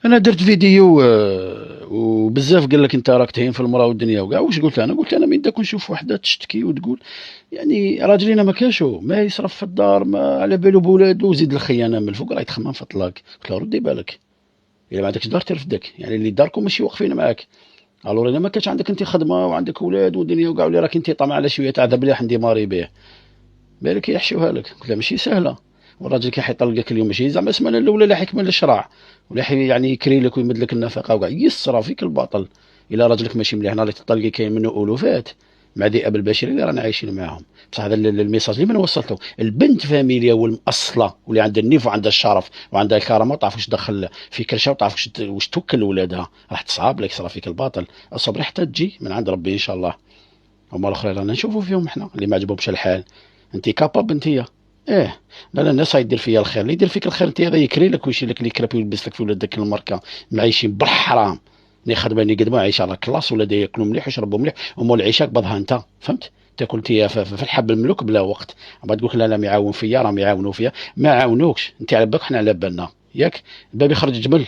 انا درت فيديو وبزاف قال لك انت راك تهين في المراه والدنيا وكاع. واش قلت انا؟ قلت انا من داك نشوف وحده تشتكي وتقول يعني راجلينا ما كاشو ما يصرف في الدار، ما على بالو بولادو، وزيد الخيانه من الفوق راه يتخمم في الطلاق. قلت له ردي بالك، الا ما عندكش دار ترفدك، يعني اللي داركم ماشي واقفين معاك. الور الا ما كانش عندك انت خدمه وعندك اولاد ودنيا وكاع، واللي راك انت طامع على شويه تاع ذبليح نديماري به، بالك يحشوها لك. قلت له ماشي سهله، والراجل كي حيطلقك اليوم ماشي زعما السمانه الاولى لا حكم للشرع، ولا يعني يكري لك ويمد لك النفقه وكاع، يسرى فيك الباطل. الا راجلك ماشي مليح نهار اللي تطلقي كاين منه الوفات مع ذئاب البشريه اللي رانا عايشين معاهم. بصح هذا الميساج اللي من وصلته البنت فاميليا والمأصله واللي عندها النيف وعندها الشرف وعندها الكرامه، وتعرف واش تدخل في كرشه، وتعرف واش توكل ولادها، راح تصعب لك يصرى فيك الباطل. الصبر حتى تجي من عند ربي ان شاء الله. هما الاخرين رانا نشوفوا فيهم احنا اللي ما عجبهمش الحال. انت كاباب انتيا. ايه. لا الناس يدير فيا الخير، اللي يدير فيك الخير انت هذا يكري لك ويشيل لك الكراب ويلبس لك في ولادك الماركه، معيشين بالحرام. اللي خدمه اللي قدموا عايش على كلاس، ولا ياكلوا مليح ويشربوا مليح، ومول العشاء قبضها انت، فهمت؟ تاكل انت في الحب الملوك بلا وقت. بعد تقول لا لا ما يعاون فيا، راهم يعاونوا فيا، ما عاونوكش انت على بالك، حنا على بالنا ياك. الباب يخرج جمل.